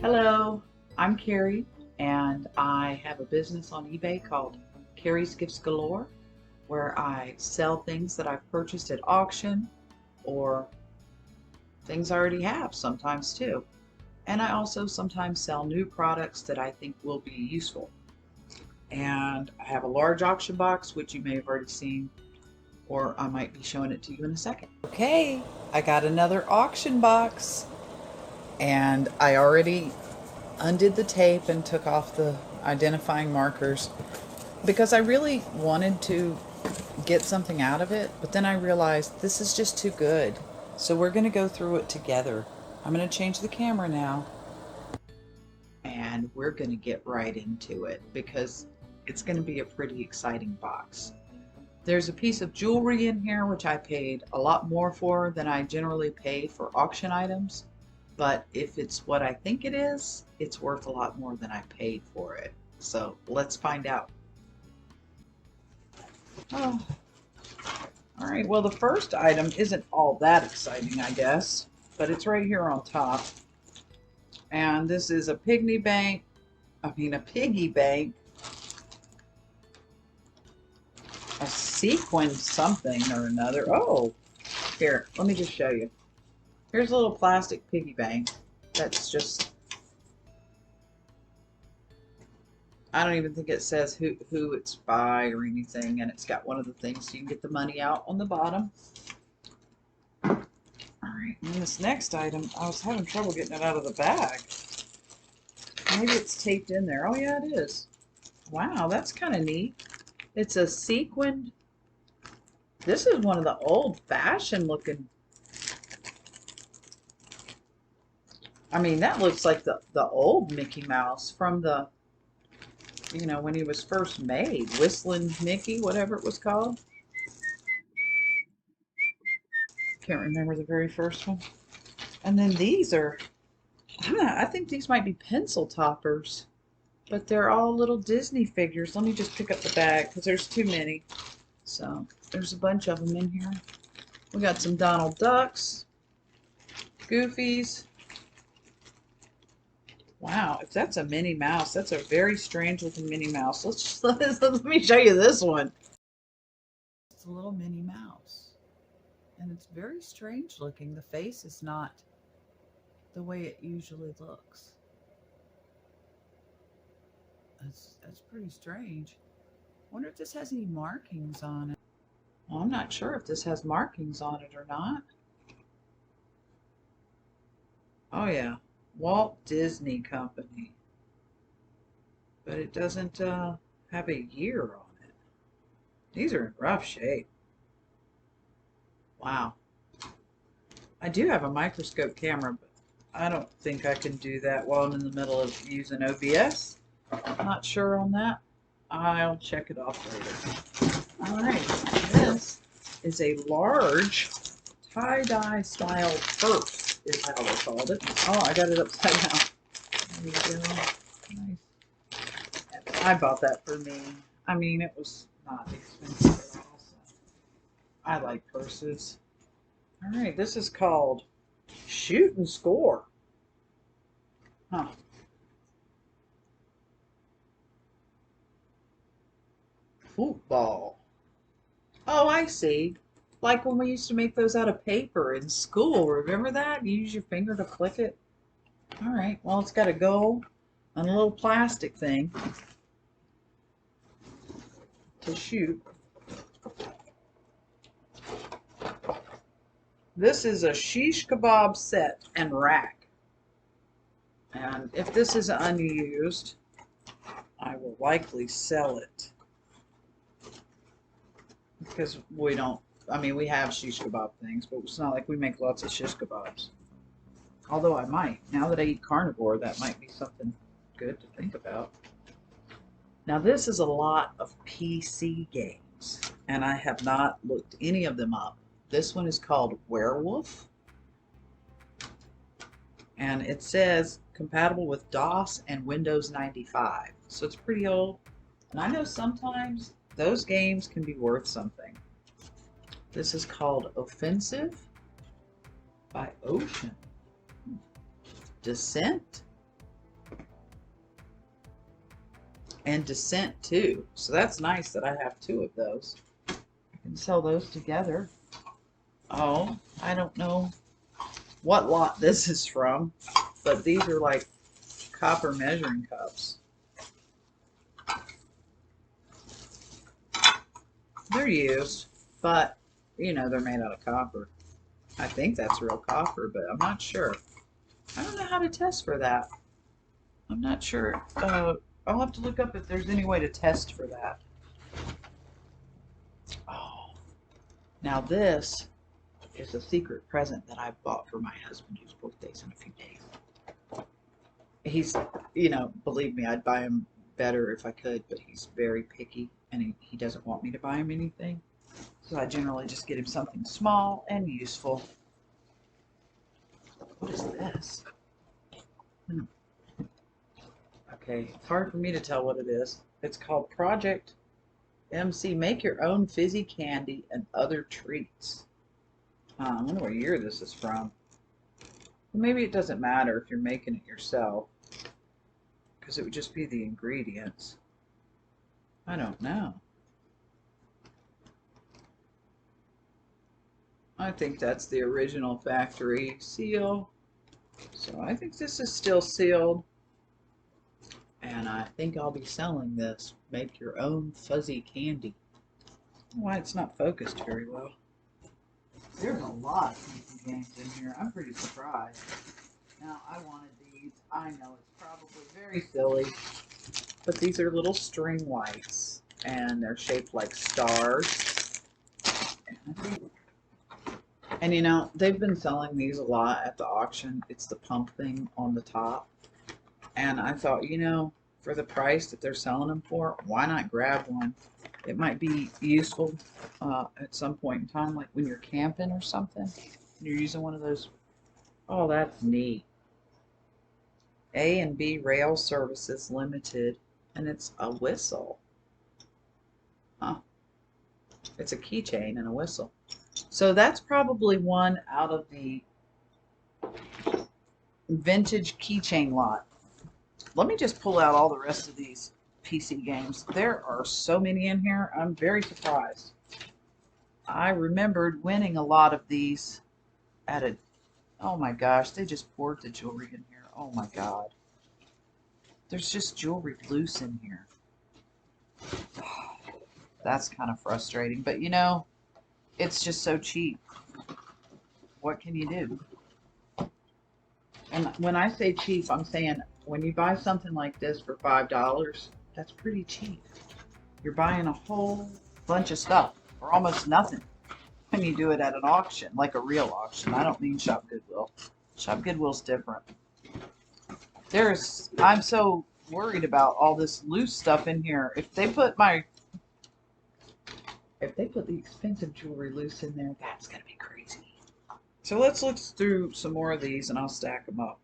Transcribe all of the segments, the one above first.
Hello, I'm Carrie, and I have a business on eBay called Carrie's Gifts Galore, where I sell things that I've purchased at auction or things I already have sometimes too. And I also sometimes sell new products that I think will be useful. And I have a large auction box, which you may have already seen, or I might be showing it to you in a second. Okay, I got another auction box, and I already undid the tape and took off the identifying markers because I really wanted to get something out of it, but then I realized this is just too good. So we're going to go through it together. I'm going to change the camera now, and we're going to get right into it because it's going to be a pretty exciting box. There's a piece of jewelry in here which I paid a lot more for than I generally pay for auction items. But if it's what I think it is, it's worth a lot more than I paid for it. So let's find out. Oh, all right. Well, the first item isn't all that exciting, I guess, but it's right here on top. And this is a piggy bank. A piggy bank. A sequined something or another. Oh, here, let me just show you. Here's a little plastic piggy bank that's just, I don't even think it says who it's by or anything, and it's got one of the things so you can get the money out on the bottom. All right, and this next item, I was having trouble getting it out of the bag. Maybe it's taped in there. Oh yeah, it is. Wow, that's kind of neat. It's a sequined, this is one of the old-fashioned looking, that looks like the old Mickey Mouse from the, when he was first made. Whistling Mickey, whatever it was called. Can't remember the very first one. And then these are, I think these might be pencil toppers, but they're all little Disney figures. Let me just pick up the bag because there's too many. So there's a bunch of them in here. We got some Donald Ducks, Goofies. Wow, if that's a Minnie Mouse, that's a very strange looking Minnie Mouse. Let me show you this one. It's a little Minnie Mouse. And it's very strange looking. The face is not the way it usually looks. That's pretty strange. Wonder if this has any markings on it. Well, I'm not sure if this has markings on it or not. Oh yeah, Walt Disney Company. But it doesn't have a year on it. These are in rough shape. Wow. I do have a microscope camera, but I don't think I can do that while I'm in the middle of using OBS. Not sure on that. I'll check it off later. All right, this is a large tie-dye style purse, is how they called it. Oh, I got it upside down. There you go. Nice. I bought that for me. It was not expensive at all. So I like purses. All right, this is called Shoot and Score. Huh. Football. Oh, I see. Like when we used to make those out of paper in school. Remember that? You use your finger to click it. All right. Well, it's got a goal and a little plastic thing to shoot. This is a shish kebab set and rack. And if this is unused, I will likely sell it. Because we don't, we have shish kebab things, but it's not like we make lots of shish kebabs. Although I might. Now that I eat carnivore, that might be something good to think about. Now this is a lot of PC games, and I have not looked any of them up. This one is called Werewolf, and it says compatible with DOS and Windows 95. So it's pretty old, and I know sometimes those games can be worth something. This is called Offensive by Ocean. Descent and Descent too. So that's nice that I have two of those. I can sell those together. Oh, I don't know what lot this is from, but these are like copper measuring cups. They're used, but you know, they're made out of copper. I think that's real copper, but I'm not sure. I don't know how to test for that. I'm not sure. I'll have to look up if there's any way to test for that. Oh, now this is a secret present that I bought for my husband whose birthday's in a few days. He's, you know, believe me, I'd buy him better if I could, but he's very picky and he doesn't want me to buy him anything. So I generally just get him something small and useful. What is this? Okay, it's hard for me to tell what it is. It's called Project MC, Make Your Own Fizzy Candy and Other Treats. I wonder what year this is from. Well, maybe it doesn't matter if you're making it yourself, because it would just be the ingredients. I don't know. I think that's the original factory seal. So I think this is still sealed. And I think I'll be selling this. Make your own fuzzy candy. Why it's not focused very well. There's a lot of PC games in here. I'm pretty surprised. Now, I wanted these. I know it's probably very silly, but these are little string lights, and they're shaped like stars. And you know, they've been selling these a lot at the auction. It's the pump thing on the top. And I thought, you know, for the price that they're selling them for, why not grab one? It might be useful at some point in time, like when you're camping or something. You're using one of those. Oh, that's neat. A&B Rail Services Limited, and it's a whistle. Huh. It's a keychain and a whistle. So that's probably one out of the vintage keychain lot. Let me just pull out all the rest of these PC games. There are so many in here. I'm very surprised. I remembered winning a lot of these at a... Oh my gosh, they just poured the jewelry in here. Oh my god. There's just jewelry loose in here. That's kind of frustrating, but you know, it's just so cheap. What can you do? And when I say cheap, I'm saying when you buy something like this for $5, that's pretty cheap. You're buying a whole bunch of stuff for almost nothing when you do it at an auction, like a real auction. I don't mean Shop Goodwill. Shop Goodwill's different. I'm so worried about all this loose stuff in here. If they put the expensive jewelry loose in there, that's gonna be crazy. So let's look through some more of these and I'll stack them up.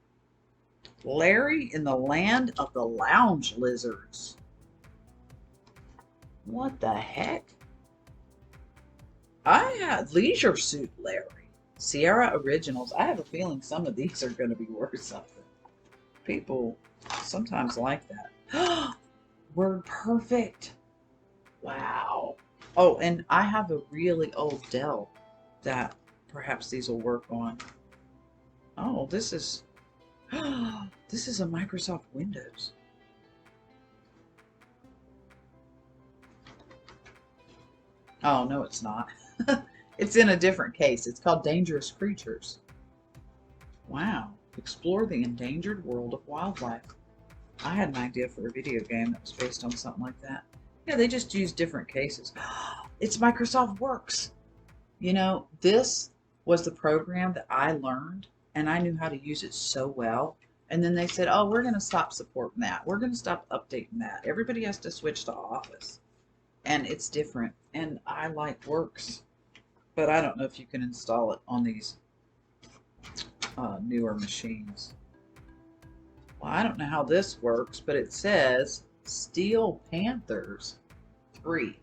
Larry in the Land of the Lounge Lizards. What the heck? I had Leisure Suit Larry. Sierra Originals. I have a feeling some of these are going to be worth something. People sometimes like that. Word Perfect. Wow. Oh, and I have a really old Dell that perhaps these will work on. Oh, this is this is a Microsoft Windows. Oh, no, it's not. It's in a different case. It's called Dangerous Creatures. Wow. Explore the endangered world of wildlife. I had an idea for a video game that was based on something like that. Yeah, they just use different cases. It's Microsoft Works. You know, this was the program that I learned, and I knew how to use it so well. And then they said, oh, we're going to stop supporting that. We're going to stop updating that. Everybody has to switch to Office. And it's different. And I like Works. But I don't know if you can install it on these newer machines. Well, I don't know how this works, but it says Steel Panthers 3.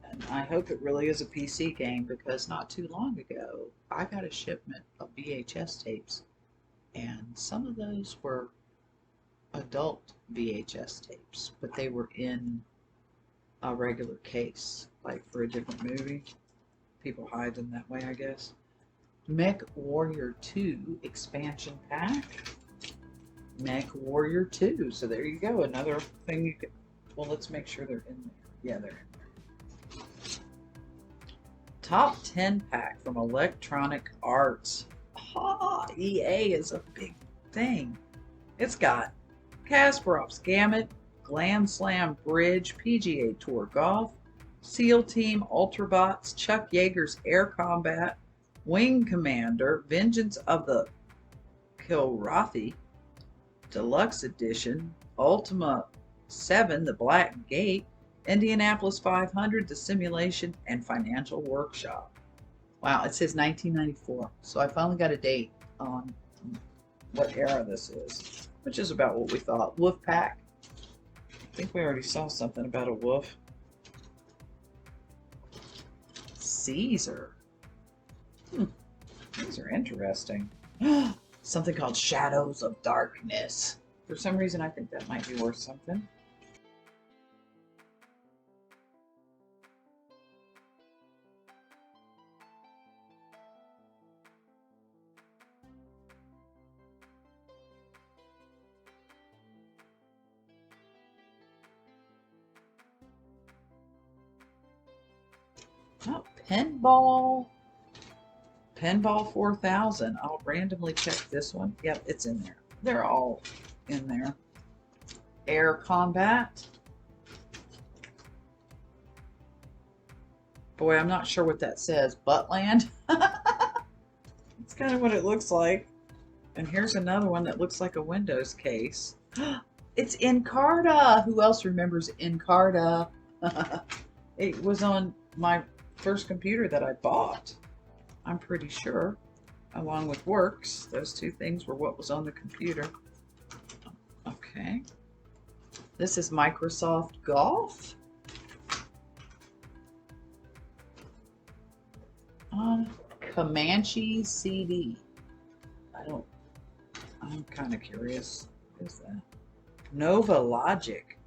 And I hope it really is a PC game, because not too long ago, I got a shipment of VHS tapes. And some of those were adult VHS tapes, but they were in a regular case, like for a different movie. People hide them that way, I guess. Mech Warrior 2 expansion pack. Mech Warrior 2. So there you go. Another thing you could. Well, let's make sure they're in there. Yeah, they're in there. Top 10 pack from Electronic Arts. EA is a big thing. It's got Kasparov's Gamut, Glam Slam Bridge, PGA Tour Golf, SEAL Team Ultrabots, Chuck Yeager's Air Combat, Wing Commander, Vengeance of the Kilrathi, Deluxe Edition, Ultima 7, The Black Gate, Indianapolis 500, The Simulation, and Financial Workshop. Wow, it says 1994. So I finally got a date on what era this is, which is about what we thought. Wolf Pack. I think we already saw something about a wolf. Caesar. These are interesting. Something called Shadows of Darkness. For some reason, I think that might be worth something. Oh, Pinball 4000. I'll randomly check this one. Yep, it's in there. They're all in there. Air Combat. Boy, I'm not sure what that says. Buttland. It's kind of what it looks like. And here's another one that looks like a Windows case. It's Encarta. Who else remembers Encarta? It was on my first computer that I bought, I'm pretty sure, along with Works. Those two things were what was on the computer. Okay. This is Microsoft Golf. Comanche CD. I'm kind of curious. What is that? Nova Logic.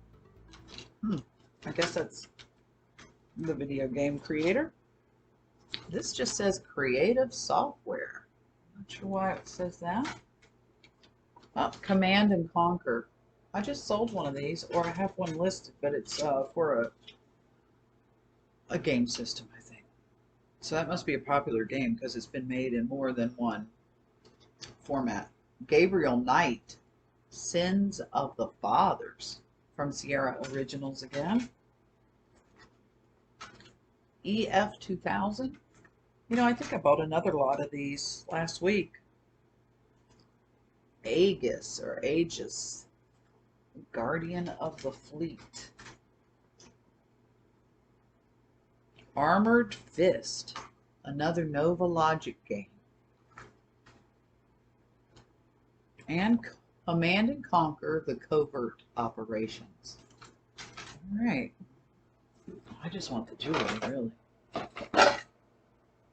I guess that's the video game creator. This just says creative software. Not sure why it says that. Oh, Command and Conquer. I just sold one of these, or I have one listed, but it's for a game system, I think. So that must be a popular game because it's been made in more than one format. Gabriel Knight, Sins of the Fathers, from Sierra Originals again. EF 2000. You know, I think I bought another lot of these last week. Aegis or Aegis, Guardian of the Fleet. Armored Fist, another Nova Logic game. And Command and Conquer, the Covert Operations. All right. I just want the jewelry, really.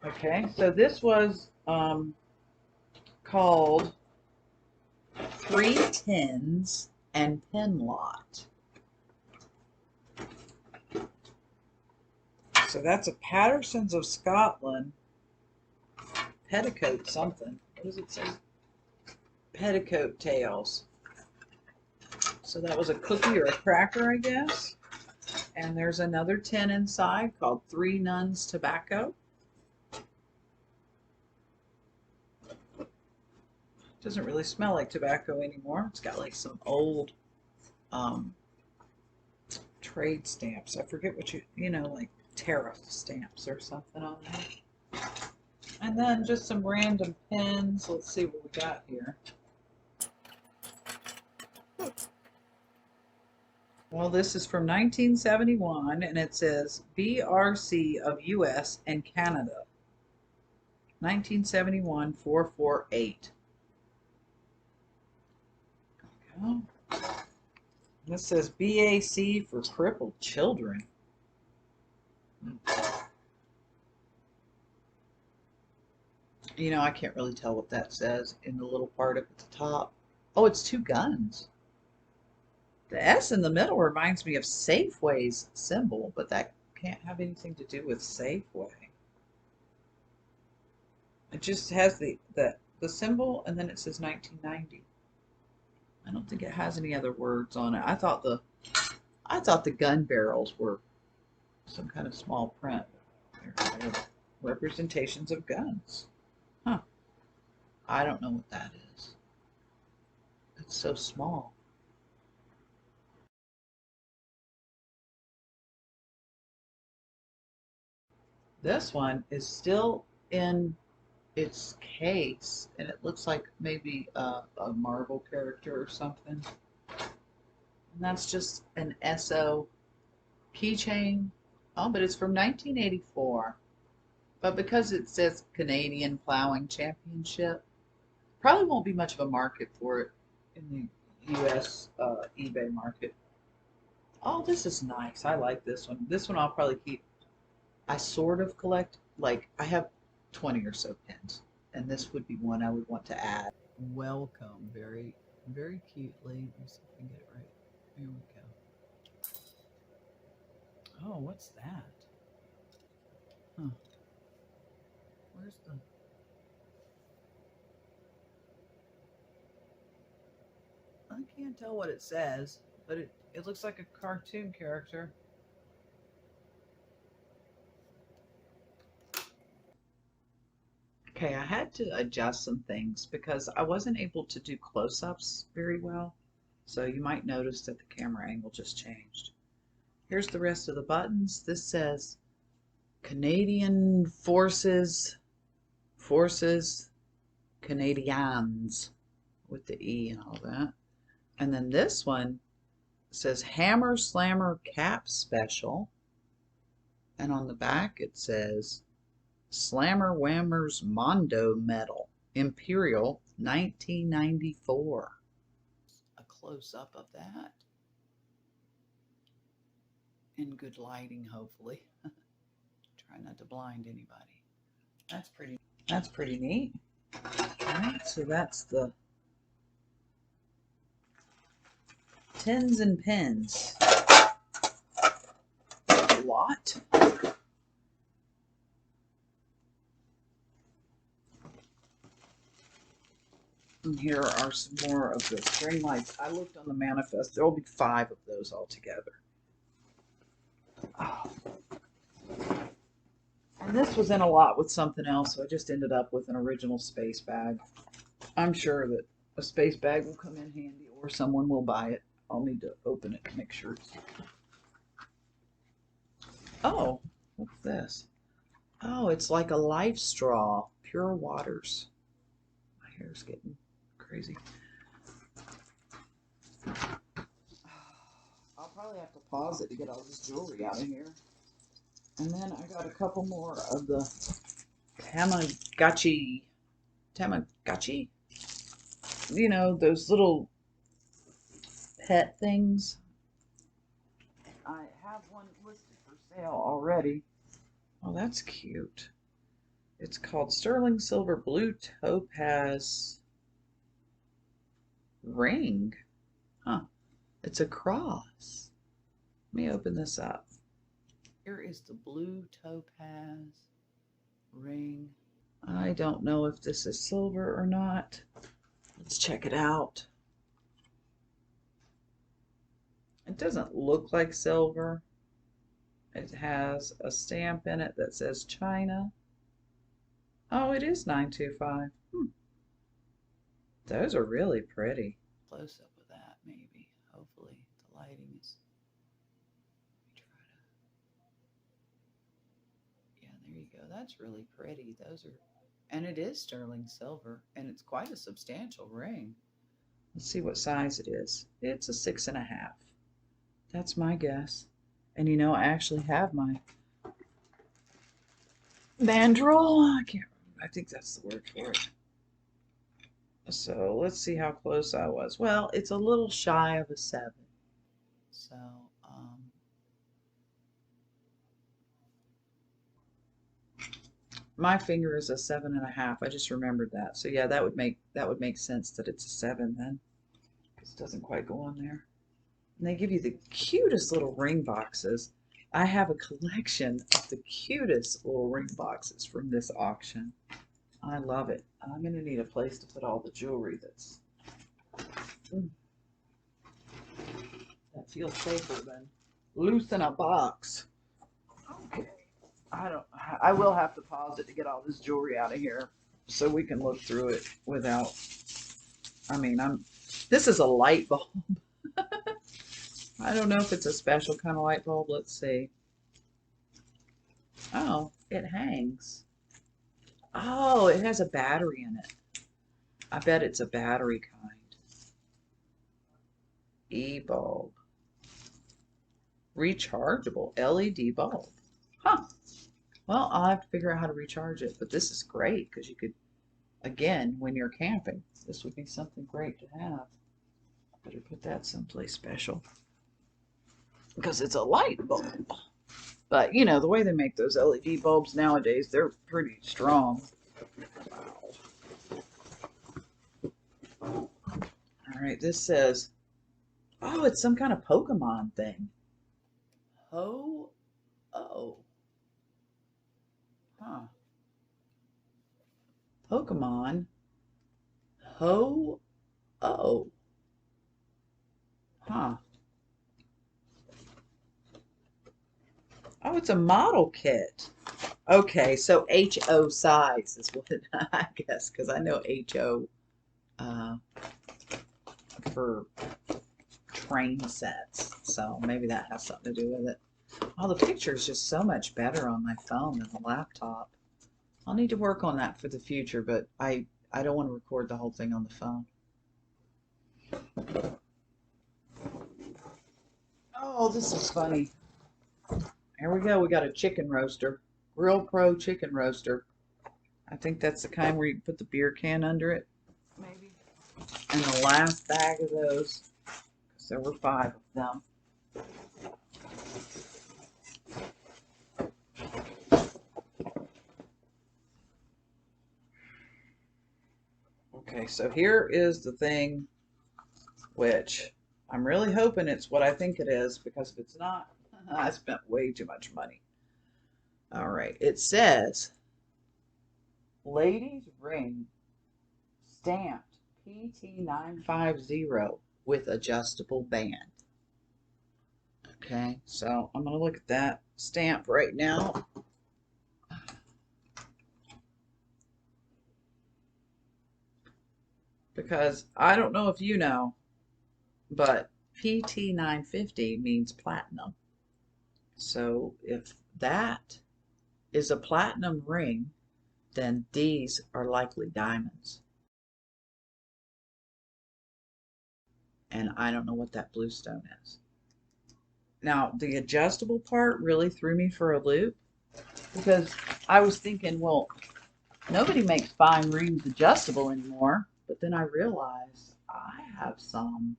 Okay, so this was called 3 Tins and Pin Lot. So that's a Patterson's of Scotland petticoat something. What does it say? Petticoat Tales. So that was a cookie or a cracker, I guess. And there's another tin inside called 3 Nuns Tobacco. Doesn't really smell like tobacco anymore. It's got like some old trade stamps. I forget what you know, like tariff stamps or something on there. And then just some random pins. Let's see what we got here. Well, this is from 1971, and it says BRC of U.S. and Canada. 1971 448. Okay. This says BAC for crippled children. You know, I can't really tell what that says in the little part up at the top. Oh, it's 2 guns. The S in the middle reminds me of Safeway's symbol, but that can't have anything to do with Safeway. It just has the symbol and then it says 1990. I don't think it has any other words on it. I thought the gun barrels were some kind of small print. They're representations of guns. Huh. I don't know what that is. It's so small. This one is still in its case, and it looks like maybe a Marvel character or something. And that's just an SO keychain. Oh, but it's from 1984. But because it says Canadian Plowing Championship, probably won't be much of a market for it in the US eBay market. Oh, this is nice. I like this one. This one I'll probably keep. I sort of collect, like, I have 20 or so pins, and this would be one I would want to add. Welcome, very, very cutely. Let me see if I can get it right. Here we go. Oh, what's that? Huh. Where's the... I can't tell what it says, but it looks like a cartoon character. Okay, I had to adjust some things because I wasn't able to do close-ups very well. So you might notice that the camera angle just changed. Here's the rest of the buttons. This says Canadian Forces, Canadians with the E and all that. And then this one says Hammer Slammer Cap Special. And on the back it says Slammer Whammer's Mondo Medal, Imperial 1994. A close-up of that. In good lighting, hopefully. Try not to blind anybody. That's pretty neat. Alright, so that's the tins and pins. A lot. And here are some more of the string lights. I looked on the manifest. There will be 5 of those altogether. Oh. And this was in a lot with something else, so I just ended up with an original space bag. I'm sure that a space bag will come in handy, or someone will buy it. I'll need to open it to make sure. Oh, what's this? Oh, it's like a life straw. Pure Waters. My hair's getting crazy. I'll probably have to pause it to get all this jewelry out of here. And then I got a couple more of the Tamagotchi. You know, those little pet things. I have one listed for sale already. Oh, that's cute. It's called Sterling Silver Blue Topaz Ring. Huh. It's a cross. Let me open this up. Here is the blue topaz ring. I don't know if this is silver or not. Let's check it out. It doesn't look like silver. It has a stamp in it that says China. Oh, it is 925. Those are really pretty. Close up of that, maybe. Hopefully, the lighting is. Yeah, there you go. That's really pretty. Those are, and it is sterling silver, and it's quite a substantial ring. Let's see what size it is. It's a 6.5. That's my guess. And you know, I actually have my mandrel. I think that's the word for it. So let's see how close I was. Well, it's a little shy of a 7. So, my finger is a 7.5. I just remembered that. So yeah, that would make sense that it's a 7 then. This doesn't quite go on there. And they give you the cutest little ring boxes. I have a collection of the cutest little ring boxes from this auction. I love it. I'm going to need a place to put all the jewelry that feels safer than loose in a box. Okay. I will have to pause it to get all this jewelry out of here so we can look through it without, this is a light bulb. I don't know if it's a special kind of light bulb. Let's see. Oh, it hangs. Oh, it has a battery in it. I bet it's a battery kind. E-bulb. Rechargeable LED bulb. Huh. Well, I'll have to figure out how to recharge it, but this is great because you could, again, when you're camping, this would be something great to have. Better put that someplace special because it's a light bulb. But, you know, the way they make those LED bulbs nowadays, they're pretty strong. Wow. All right, this says, oh, it's some kind of Pokemon thing. Oh. Huh. Pokemon. Oh. Huh. Oh, it's a model kit. Okay, so HO size is what I guess, because I know HO for train sets. So maybe that has something to do with it. Oh, the picture is just so much better on my phone than the laptop. I'll need to work on that for the future, but I don't want to record the whole thing on the phone. Oh, this is funny. Here we go. We got a chicken roaster. Real Pro chicken roaster. I think that's the kind where you put the beer can under it. Maybe. And the last bag of those, because there were 5 of them. Okay, so here is the thing, which I'm really hoping it's what I think it is, because if it's not, I spent way too much money. All right, it says, ladies ring stamped PT950 with adjustable band. Okay, so I'm going to look at that stamp right now. Because I don't know if you know, but PT950 means platinum. So if that is a platinum ring, then these are likely diamonds. And I don't know what that blue stone is. Now, the adjustable part really threw me for a loop because I was thinking, well, nobody makes fine rings adjustable anymore. But then I realized I have some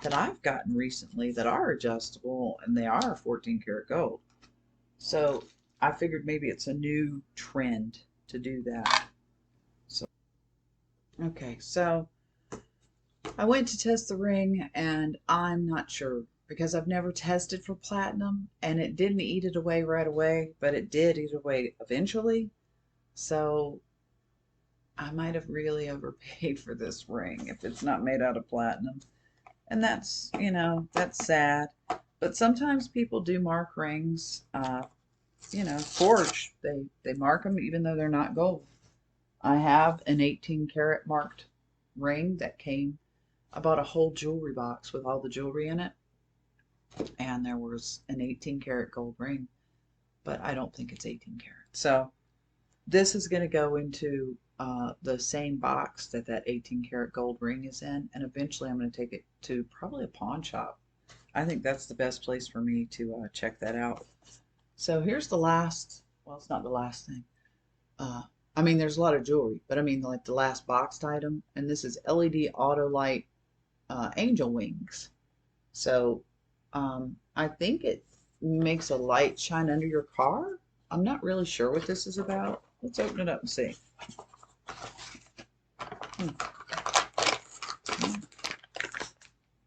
that I've gotten recently that are adjustable, and they are 14 karat gold. So I figured maybe it's a new trend to do that. So, okay, so I went to test the ring, and I'm not sure because I've never tested for platinum, and it didn't eat it away right away, but it did eat away eventually. So I might have really overpaid for this ring if it's not made out of platinum. And that's, you know, that's sad. But sometimes people do mark rings, you know, forged. They mark them even though they're not gold. I have an 18 karat marked ring that came, I bought a whole jewelry box with all the jewelry in it. And there was an 18 karat gold ring, but I don't think it's 18 karat. So this is going to go into the same box that 18 karat gold ring is in, and eventually I'm going to take it to probably a pawn shop. I think that's the best place for me to check that out. So here's the last, well, it's not the last thing. I mean, there's a lot of jewelry, but I mean like the last boxed item, and this is LED auto light angel wings. So I think it makes a light shine under your car. I'm not really sure what this is about. Let's open it up and see.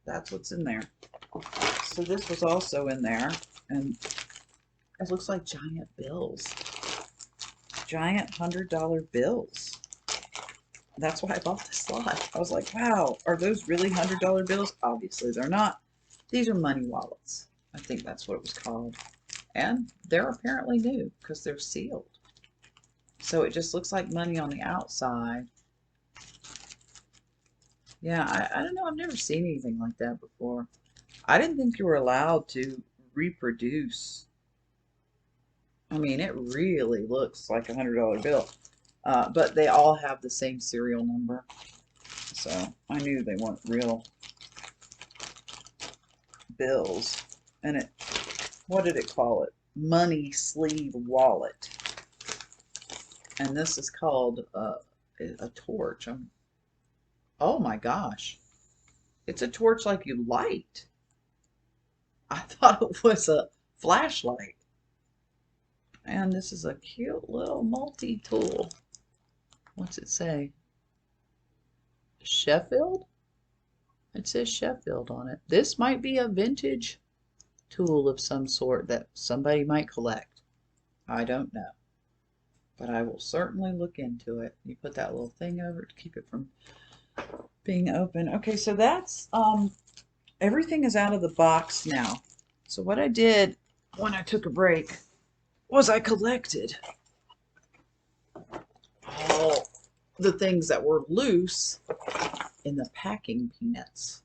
That's what's in there. So this was also in there, and it looks like giant bills. Giant $100 bills. That's why I bought this lot. I was like, wow, are those really $100 bills? Obviously they're not. These are money wallets. I think that's what it was called. And they're apparently new because they're sealed. So it just looks like money on the outside. Yeah, I don't know. I've never seen anything like that before. I didn't think you were allowed to reproduce. I mean, it really looks like a $100 bill. But they all have the same serial number. So I knew they weren't real bills. And it, what did it call it? Money sleeve wallet. And this is called a torch. Oh my gosh. It's a torch like you light. I thought it was a flashlight. And this is a cute little multi-tool. What's it say? Sheffield? It says Sheffield on it. This might be a vintage tool of some sort that somebody might collect. I don't know. But I will certainly look into it. You put that little thing over it to keep it from being open. Okay, so that's everything is out of the box now. So what I did when I took a break was I collected all the things that were loose in the packing peanuts.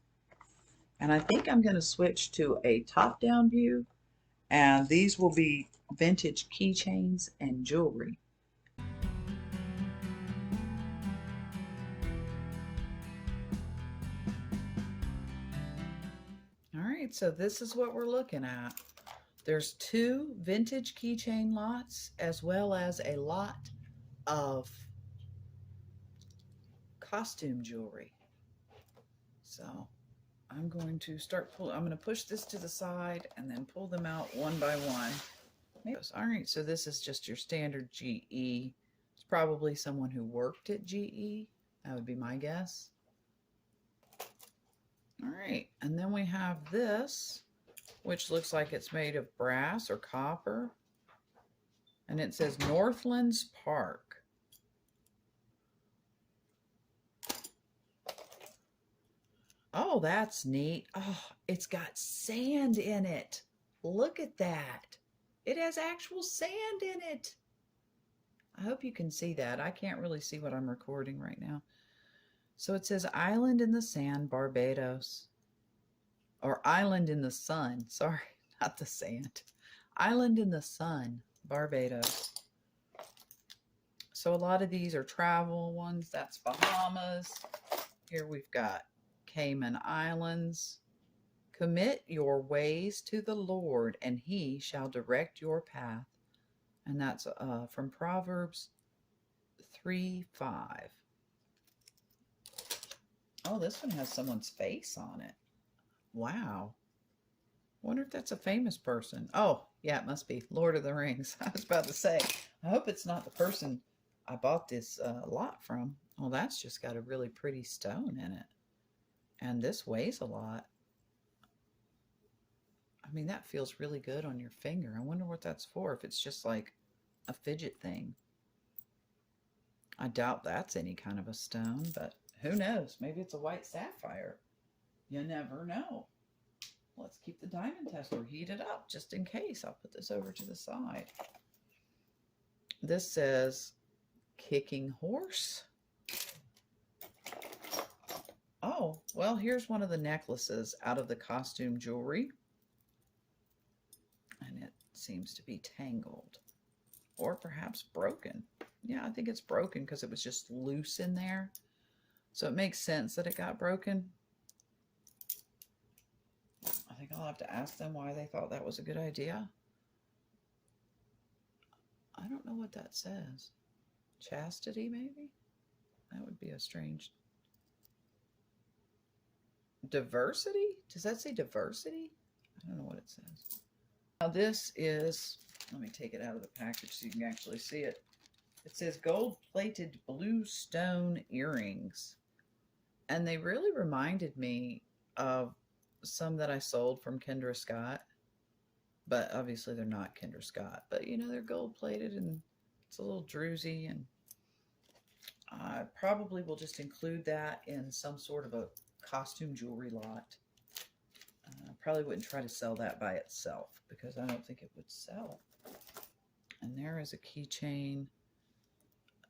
And I think I'm going to switch to a top-down view, and these will be vintage keychains and jewelry. All right, so this is what we're looking at. There's 2 vintage keychain lots as well as a lot of costume jewelry. So I'm going to I'm going to push this to the side and then pull them out one by one. All right, so this is just your standard GE. It's probably someone who worked at GE. That would be my guess. All right, and then we have this, which looks like it's made of brass or copper. And it says Northlands Park. Oh, that's neat. Oh, it's got sand in it. Look at that. It has actual sand in it. I hope you can see that. I can't really see what I'm recording right now. So it says Island in the Sand, Barbados. Or Island in the Sun. Sorry, not the sand. Island in the Sun, Barbados. So a lot of these are travel ones. That's Bahamas. Here we've got Cayman Islands. Commit your ways to the Lord, and he shall direct your path. And that's from Proverbs 3:5. Oh, this one has someone's face on it. Wow. Wonder if that's a famous person. Oh, yeah, it must be Lord of the Rings. I was about to say, I hope it's not the person I bought this lot from. Well, that's just got a really pretty stone in it. And this weighs a lot. I mean, that feels really good on your finger. I wonder what that's for, if it's just like a fidget thing. I doubt that's any kind of a stone, but who knows? Maybe it's a white sapphire. You never know. Let's keep the diamond tester heated up just in case. I'll put this over to the side. This says kicking horse. Oh, well, here's one of the necklaces out of the costume jewelry. And it seems to be tangled or perhaps broken. Yeah, I think it's broken because it was just loose in there. So it makes sense that it got broken. I think I'll have to ask them why they thought that was a good idea. I don't know what that says. Chastity, maybe? That would be a strange... Diversity? Does that say diversity? I don't know what it says. Now this is, let me take it out of the package so you can actually see it. It says gold-plated blue stone earrings. And they really reminded me of some that I sold from Kendra Scott, but obviously they're not Kendra Scott. But you know, they're gold plated and it's a little druzy, and I probably will just include that in some sort of a costume jewelry lot. Probably wouldn't try to sell that by itself because I don't think it would sell. And there is a keychain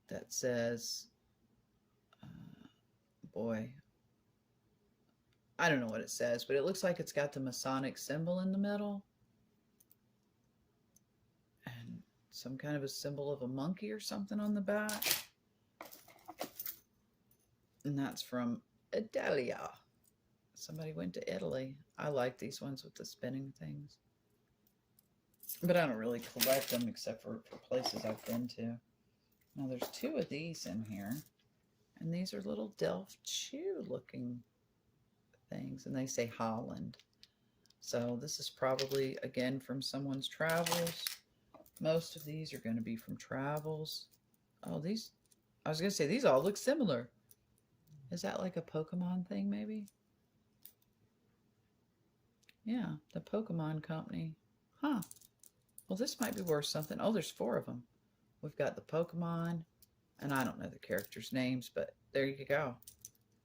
that says, boy, I don't know what it says, but it looks like it's got the Masonic symbol in the middle and some kind of a symbol of a monkey or something on the back. And that's from Italia. Somebody went to Italy. I like these ones with the spinning things. But I don't really collect them except for places I've been to. Now there's two of these in here. And these are little Delft shoe looking things. And they say Holland. So this is probably, again, from someone's travels. Most of these are going to be from travels. Oh, these, I was going to say, these all look similar. Is that like a Pokemon thing, maybe? Yeah, the Pokemon company. Huh. Well, this might be worth something. Oh, there's 4 of them. We've got the Pokemon, and I don't know the characters' names, but there you go.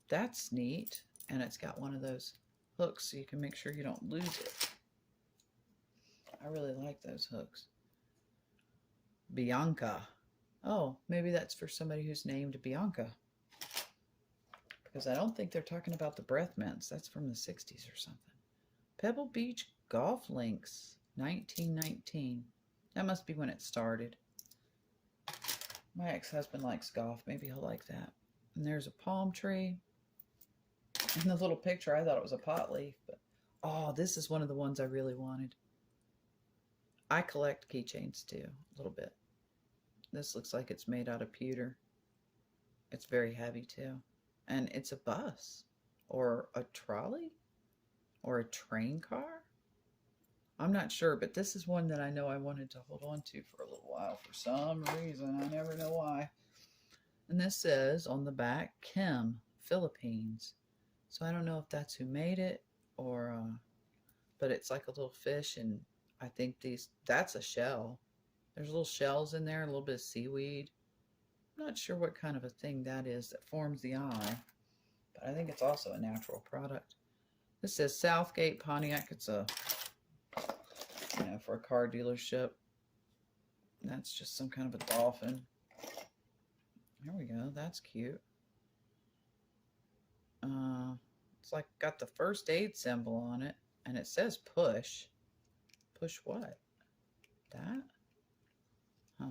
That's neat. And it's got one of those hooks so you can make sure you don't lose it. I really like those hooks. Bianca. Oh, maybe that's for somebody who's named Bianca. Because I don't think they're talking about the breath mints. That's from the 60s or something. Pebble Beach Golf Links, 1919. That must be when it started. My ex-husband likes golf. Maybe he'll like that. And there's a palm tree. In the little picture, I thought it was a pot leaf. But oh, this is one of the ones I really wanted. I collect keychains too, a little bit. This looks like it's made out of pewter. It's very heavy too. And it's a bus or a trolley or a train car. I'm not sure, but this is one that I know I wanted to hold on to for a little while for some reason. I never know why. And this says on the back, Kim, Philippines. So I don't know if that's who made it or, but it's like a little fish, and I think that's a shell. There's little shells in there, a little bit of seaweed. I'm not sure what kind of a thing that is that forms the eye, but I think it's also a natural product. This says Southgate Pontiac. It's a, for a car dealership. That's just some kind of a dolphin. There we go. That's cute. It's like got the first aid symbol on it, and it says push. Push what? That? Huh.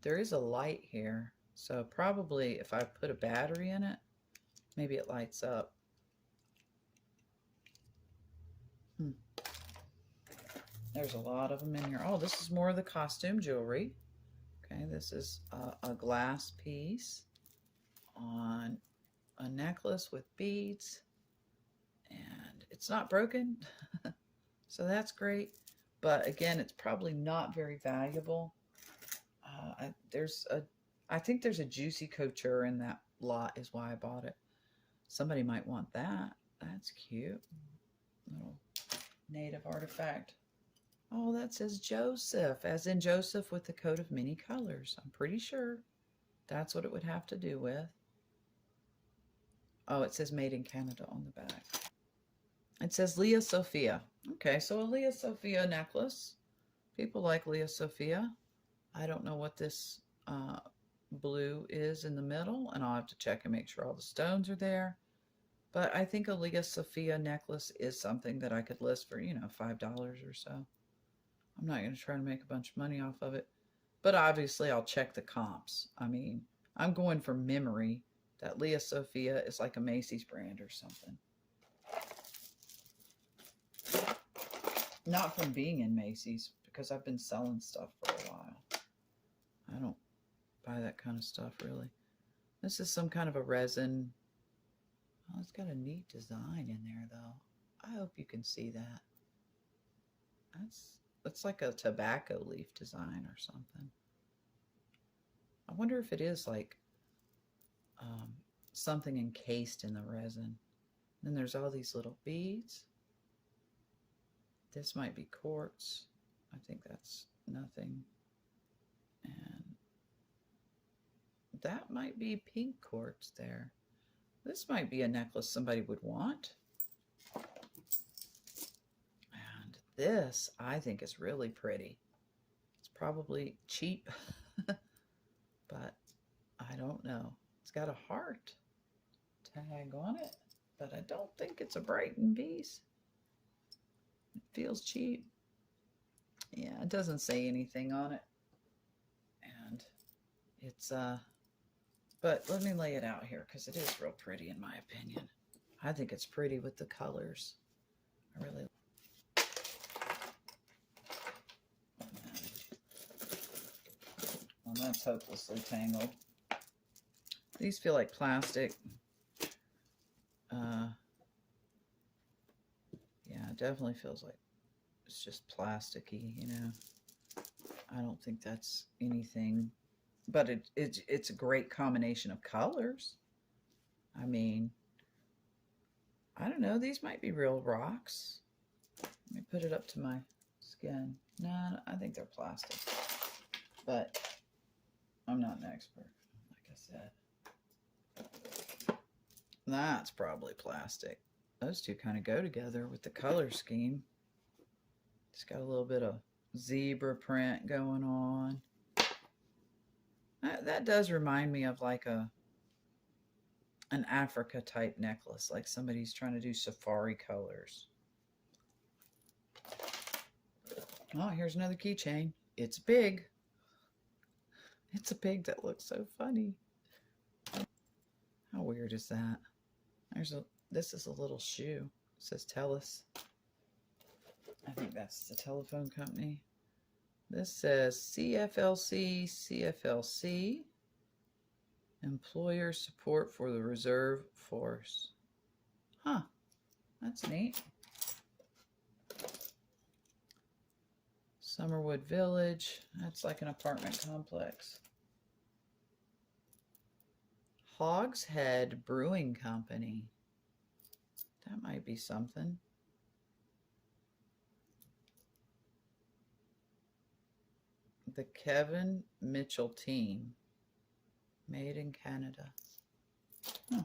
There is a light here, so probably if I put a battery in it, maybe it lights up. There's a lot of them in here. Oh, this is more of the costume jewelry. Okay, this is a glass piece on a necklace with beads, and it's not broken, so that's great. But again, it's probably not very valuable. I think there's a juicy couture in that lot, is why I bought it. Somebody might want that. That's cute. Little native artifact. Oh, that says Joseph, as in Joseph with the coat of many colors. I'm pretty sure that's what it would have to do with. Oh, it says made in Canada on the back. It says Leah Sophia. Okay, so a Leah Sophia necklace. People like Leah Sophia. I don't know what this blue is in the middle, and I'll have to check and make sure all the stones are there. But I think a Leah Sophia necklace is something that I could list for, $5 or so. I'm not going to try to make a bunch of money off of it. But obviously, I'll check the comps. I mean, I'm going from memory that Leah Sophia is like a Macy's brand or something. Not from being in Macy's, because I've been selling stuff for a while. I don't buy that kind of stuff, really. This is some kind of a resin. Oh, it's got a neat design in there, though. I hope you can see that. That's like a tobacco leaf design or something. I wonder if it is like something encased in the resin. Then there's all these little beads. This might be quartz. I think that's nothing. And that might be pink quartz there. This might be a necklace somebody would want. And this, I think, is really pretty. It's probably cheap, but I don't know. It's got a heart tag on it, but I don't think it's a Brighton piece. It feels cheap. Yeah, it doesn't say anything on it. And it's, but let me lay it out here because it is real pretty in my opinion. I think it's pretty with the colors. I really. Well, that's hopelessly tangled. These feel like plastic. Yeah, it definitely feels like it's just plasticky, you know. I don't think that's anything, but it's a great combination of colors. I mean, I don't know. These might be real rocks. Let me put it up to my skin. No, I think they're plastic, but I'm not an expert, like I said. That's probably plastic. Those two kind of go together with the color scheme. It's got a little bit of zebra print going on. That does remind me of like an Africa type necklace, like somebody's trying to do safari colors. Oh, here's another keychain. It's big. It's a pig that looks so funny. How weird is that? This is a little shoe. It says Telus. I think that's the telephone company. This says CFLC, Employer Support for the Reserve Force. Huh, that's neat. Summerwood Village, that's like an apartment complex. Hogshead Brewing Company. That might be something. The Kevin Mitchell Team. Made in Canada. Huh.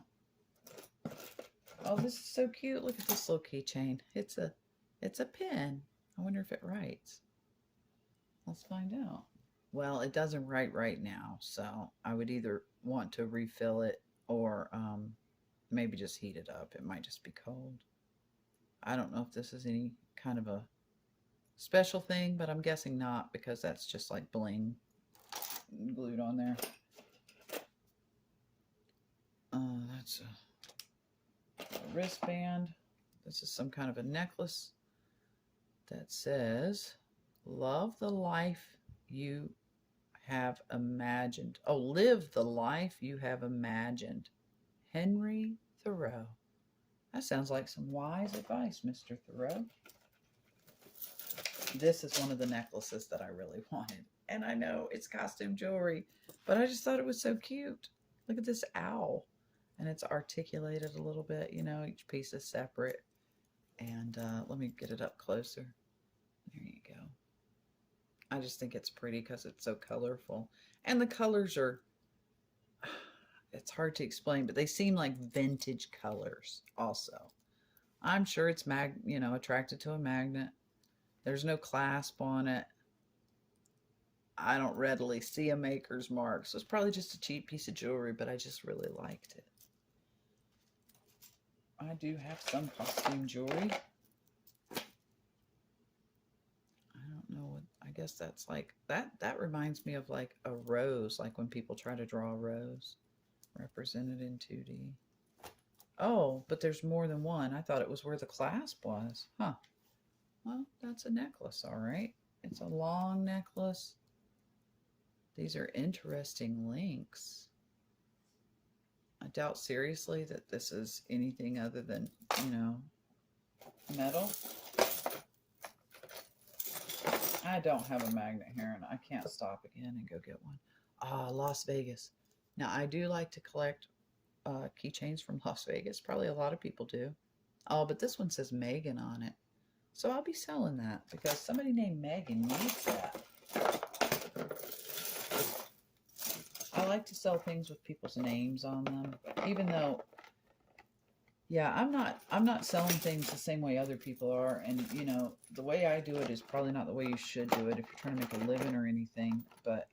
Oh, this is so cute. Look at this little keychain. It's a pin. I wonder if it writes. Let's find out. Well, it doesn't write right now, so I would either want to refill it or maybe just heat it up. It might just be cold. I don't know if this is any kind of a special thing, but I'm guessing not because that's just like bling glued on there. That's a wristband. This is some kind of a necklace that says, "Love the life you have imagined." Oh, live the life you have imagined. Henry Thoreau. That sounds like some wise advice, Mr. Thoreau. This is one of the necklaces that I really wanted. And I know it's costume jewelry, but I just thought it was so cute. Look at this owl. And it's articulated a little bit, you know, each piece is separate. And let me get it up closer. There you go. I just think it's pretty because it's so colorful. And the colors are, it's hard to explain, but they seem like vintage colors also. I'm sure it's attracted to a magnet. There's no clasp on it. I don't readily see a maker's mark, so it's probably just a cheap piece of jewelry, but I just really liked it. I do have some costume jewelry. I don't know what, I guess that's like, that reminds me of like a rose, like when people try to draw a rose represented in 2D. Oh, but there's more than one. I thought it was where the clasp was. Huh. Well, that's a necklace, all right. It's a long necklace. These are interesting links. I doubt seriously that this is anything other than, metal. I don't have a magnet here, and I can't stop again and go get one. Ah, Las Vegas. Now, I do like to collect keychains from Las Vegas. Probably a lot of people do. Oh, but this one says Megan on it. So I'll be selling that because somebody named Megan needs that. I like to sell things with people's names on them, even though, yeah, I'm not selling things the same way other people are. And, you know, the way I do it is probably not the way you should do it if you're trying to make a living or anything. But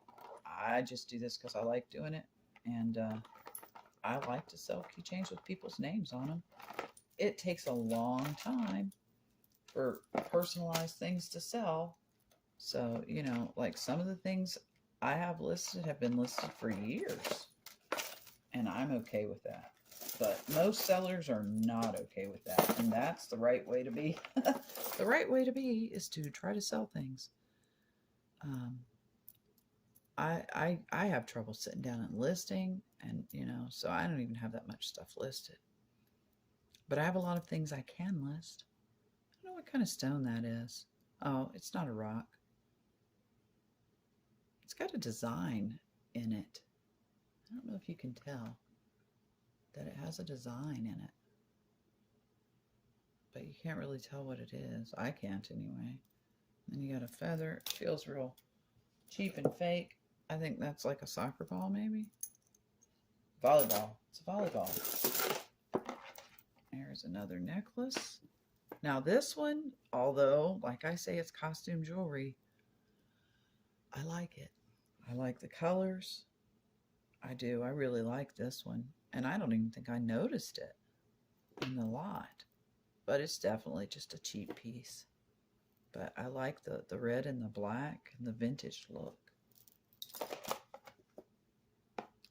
I just do this because I like doing it. And I like to sell keychains with people's names on them. It takes a long time for personalized things to sell. So, you know, like some of the things I have listed have been listed for years. And I'm okay with that. But most sellers are not okay with that. And that's the right way to be. The right way to be is to try to sell things. I have trouble sitting down and listing, and you know, so I don't even have that much stuff listed. But I have a lot of things I can list. I don't know what kind of stone that is. Oh, it's not a rock. It's got a design in it. I don't know if you can tell that it has a design in it. But you can't really tell what it is. I can't anyway. Then you got a feather. It feels real cheap and fake. I think that's like a soccer ball, maybe. Volleyball. It's a volleyball. There's another necklace. Now this one, although, like I say, it's costume jewelry, I like it. I like the colors. I do. I really like this one. And I don't even think I noticed it in the lot. But it's definitely just a cheap piece. But I like the red and the black and the vintage look.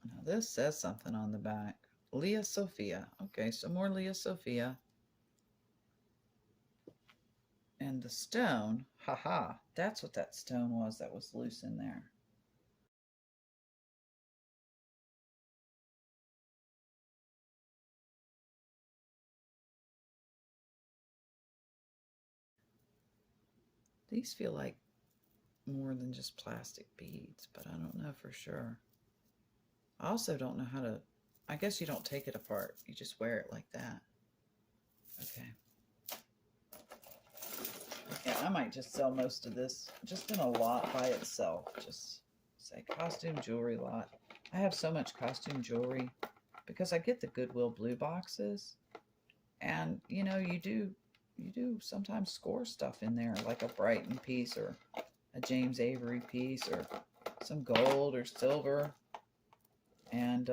Now this says something on the back. Leah Sophia. Okay, so more Leah Sophia. And the stone, haha, that's what that stone was that was loose in there. These feel like more than just plastic beads, but I don't know for sure. I also don't know how to, I guess you don't take it apart. You just wear it like that. Okay. Yeah, I might just sell most of this just in a lot by itself. Just say costume jewelry lot. I have so much costume jewelry because I get the Goodwill blue boxes. And, you know, you do sometimes score stuff in there, like a Brighton piece or a James Avery piece or some gold or silver. And,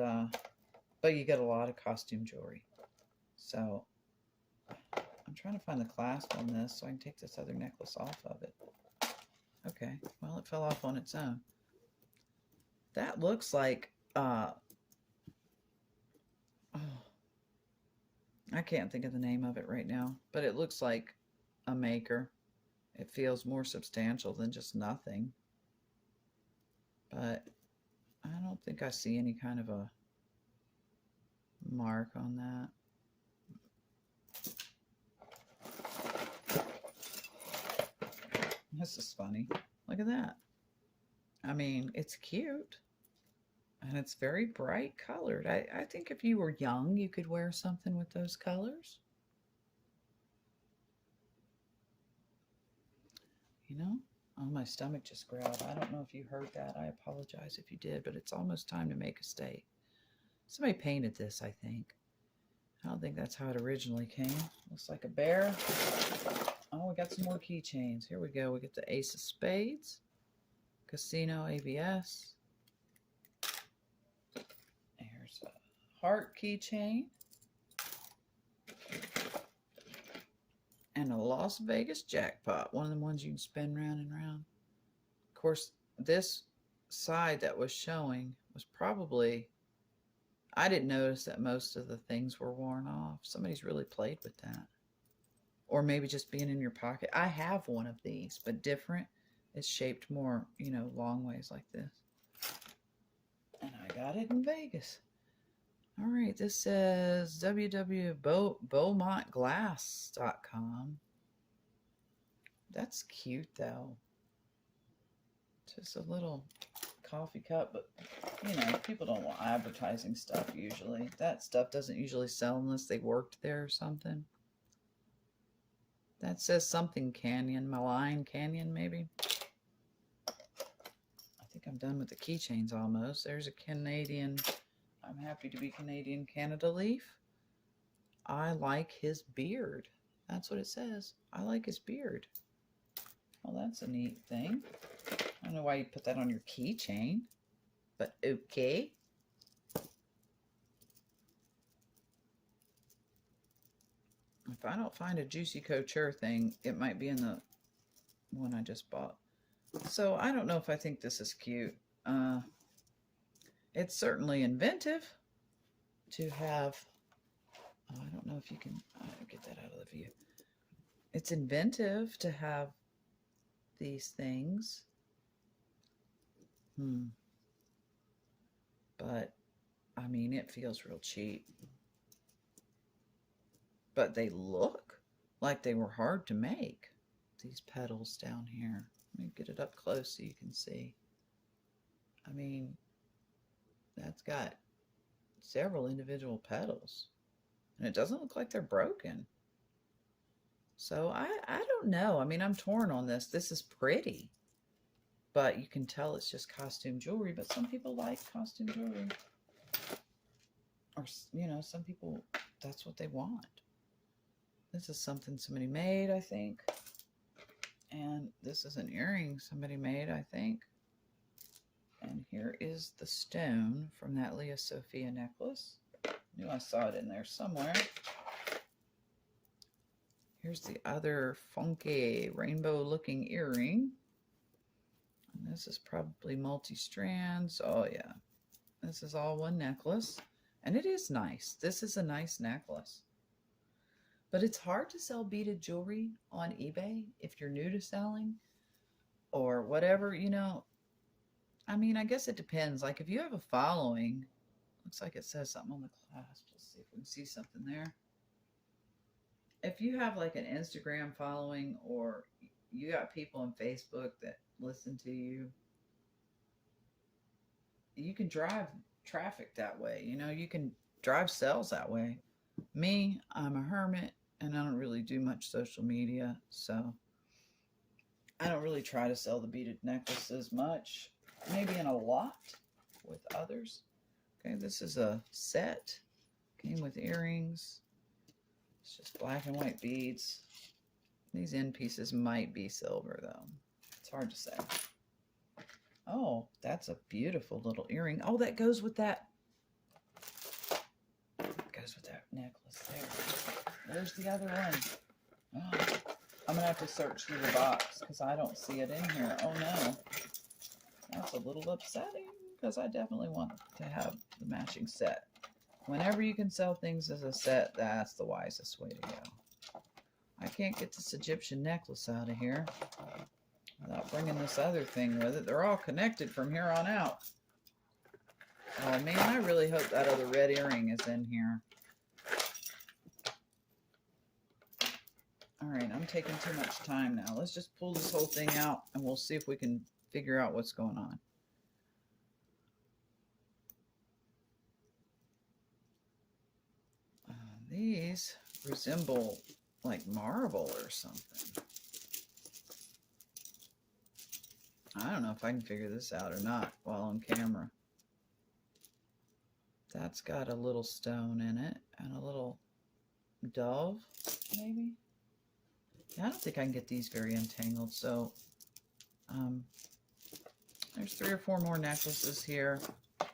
but you get a lot of costume jewelry. So I'm trying to find the clasp on this so I can take this other necklace off of it. Okay, well, it fell off on its own. That looks like, oh, I can't think of the name of it right now, but it looks like a maker. It feels more substantial than just nothing. But I don't think I see any kind of a mark on that. This is funny. Look at that. I mean, it's cute. And it's very bright colored. I think if you were young, you could wear something with those colors. You know? Oh, my stomach just growled. I don't know if you heard that. I apologize if you did, but it's almost time to make a steak. Somebody painted this, I think. I don't think that's how it originally came. Looks like a bear. Oh, we got some more keychains. Here we go. We get the Ace of Spades, Casino ABS. There's a heart keychain. And a Las Vegas jackpot. One of the ones you can spin round and round. Of course, this side that was showing was probably... I didn't notice that most of the things were worn off. Somebody's really played with that. Or maybe just being in your pocket. I have one of these, but different. It's shaped more, you know, long ways like this. And I got it in Vegas. All right, this says www.beaumontglass.com. That's cute, though. Just a little coffee cup, but, you know, people don't want advertising stuff usually. That stuff doesn't usually sell unless they worked there or something. That says something canyon, malign canyon maybe. I think I'm done with the keychains almost. There's a Canadian, I'm happy to be Canadian Canada leaf. I like his beard. That's what it says. I like his beard. Well, that's a neat thing. I don't know why you put that on your keychain, but okay. If I don't find a Juicy Couture thing, it might be in the one I just bought. So I don't know if I think this is cute. It's certainly inventive to have, I don't know if you can get that out of the view. It's inventive to have these things. But, I mean, it feels real cheap. But they look like they were hard to make. These petals down here. Let me get it up close so you can see. I mean, that's got several individual petals. And it doesn't look like they're broken. So I don't know. I mean, I'm torn on this. This is pretty. But you can tell it's just costume jewelry. But some people like costume jewelry. Or, you know, some people, that's what they want. This is something somebody made, I think. And this is an earring somebody made, I think. And here is the stone from that Leah Sophia necklace. Knew I saw it in there somewhere. Here's the other funky rainbow looking earring. And this is probably multi-strands. Oh yeah. This is all one necklace. And it is nice. This is a nice necklace. But it's hard to sell beaded jewelry on eBay if you're new to selling or whatever, you know. I mean, I guess it depends. Like if you have a following, looks like it says something on the clasp. Let's see if we can see something there. If you have like an Instagram following or you got people on Facebook that listen to you, you can drive traffic that way. You know, you can drive sales that way. Me, I'm a hermit and I don't really do much social media. So I don't really try to sell the beaded necklaces much. Maybe in a lot with others. Okay, this is a set. Came with earrings. It's just black and white beads. These end pieces might be silver though. It's hard to say. Oh, that's a beautiful little earring. Oh, that goes with that. Goes with that necklace there. There's the other one. Oh, I'm gonna have to search through the box because I don't see it in here. Oh no. That's a little upsetting because I definitely want to have the matching set. Whenever you can sell things as a set, that's the wisest way to go. I can't get this Egyptian necklace out of here without bringing this other thing with it. They're all connected from here on out. Oh man, I really hope that other red earring is in here. All right, I'm taking too much time now. Let's just pull this whole thing out and we'll see if we can figure out what's going on. These resemble like marble or something. I don't know if I can figure this out or not while on camera. That's got a little stone in it and a little dove, maybe. Yeah, I don't think I can get these very entangled. So there's 3 or 4 more necklaces here.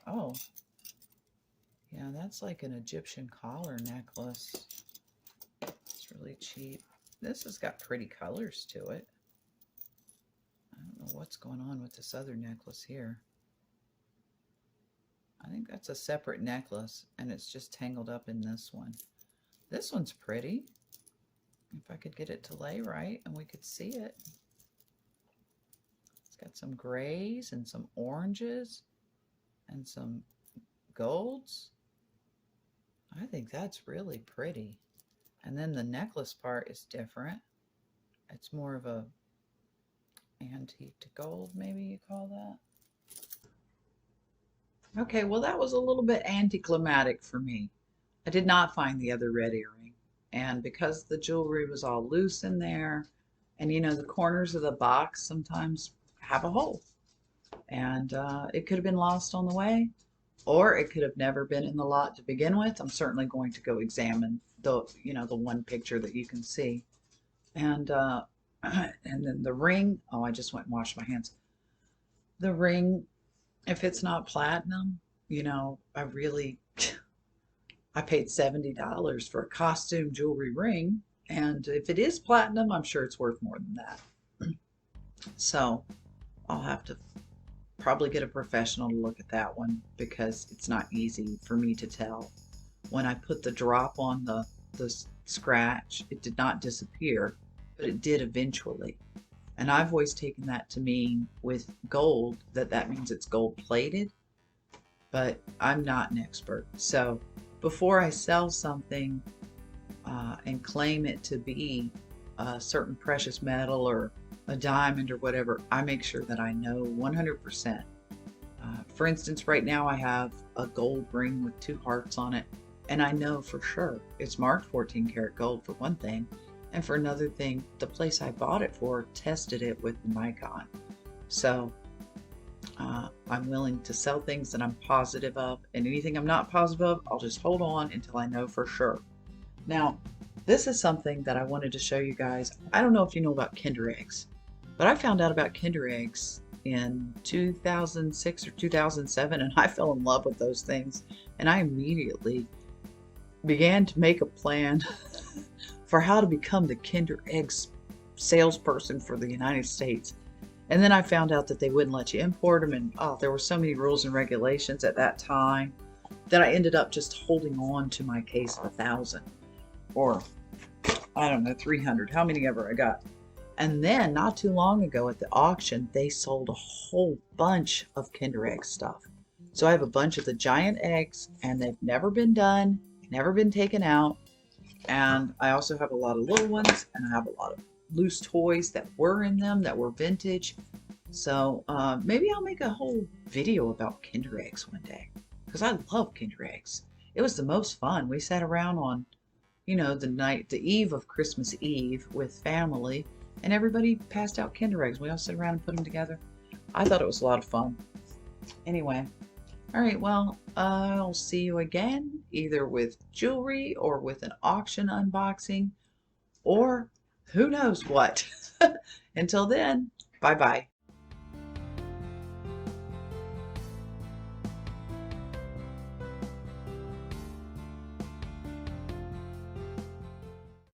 Oh, yeah, that's like an Egyptian collar necklace. It's really cheap. This has got pretty colors to it. I don't know what's going on with this other necklace here. I think that's a separate necklace and it's just tangled up in this one. This one's pretty. If I could get it to lay right and we could see it. It's got some grays and some oranges and some golds. I think that's really pretty. And then the necklace part is different. It's more of a antique to gold, maybe you call that. Okay, well that was a little bit anticlimactic for me. I did not find the other red earring. And because the jewelry was all loose in there, and you know, the corners of the box sometimes have a hole, and it could have been lost on the way, or it could have never been in the lot to begin with. I'm certainly going to go examine the, you know, the one picture that you can see. And and then the ring, oh, I just went and washed my hands. The ring, if it's not platinum, you know, I paid $70 for a costume jewelry ring, and if it is platinum, I'm sure it's worth more than that. So I'll have to probably get a professional to look at that one because it's not easy for me to tell. When I put the drop on the scratch, it did not disappear, but it did eventually. And I've always taken that to mean with gold that means it's gold plated, but I'm not an expert. So before I sell something and claim it to be a certain precious metal or a diamond or whatever, I make sure that I know 100%. For instance, right now I have a gold ring with 2 hearts on it, and I know for sure it's marked 14 karat gold for one thing, and for another thing, the place I bought it for tested it with the Nikon. So I'm willing to sell things that I'm positive of, and anything I'm not positive of, I'll just hold on until I know for sure. Now, this is something that I wanted to show you guys. I don't know if you know about Kinder eggs, but I found out about Kinder eggs in 2006 or 2007, and I fell in love with those things, and I immediately began to make a plan for how to become the Kinder eggs salesperson for the United States. And then I found out that they wouldn't let you import them, and oh, there were so many rules and regulations at that time that I ended up just holding on to my case of 1,000, or I don't know, 300, how many ever I got. And then not too long ago at the auction, they sold a whole bunch of Kinder egg stuff. So I have a bunch of the giant eggs, and they've never been done, never been taken out. And I also have a lot of little ones, and I have a lot of loose toys that were in them that were vintage. So maybe I'll make a whole video about Kinder eggs one day, because I love Kinder eggs. It was the most fun. We sat around on, you know, the eve of Christmas Eve with family, and everybody passed out Kinder eggs. We all sit around and put them together. I thought it was a lot of fun. Anyway, all right, well, I'll see you again, either with jewelry or with an auction unboxing, or who knows what. Until then, bye-bye.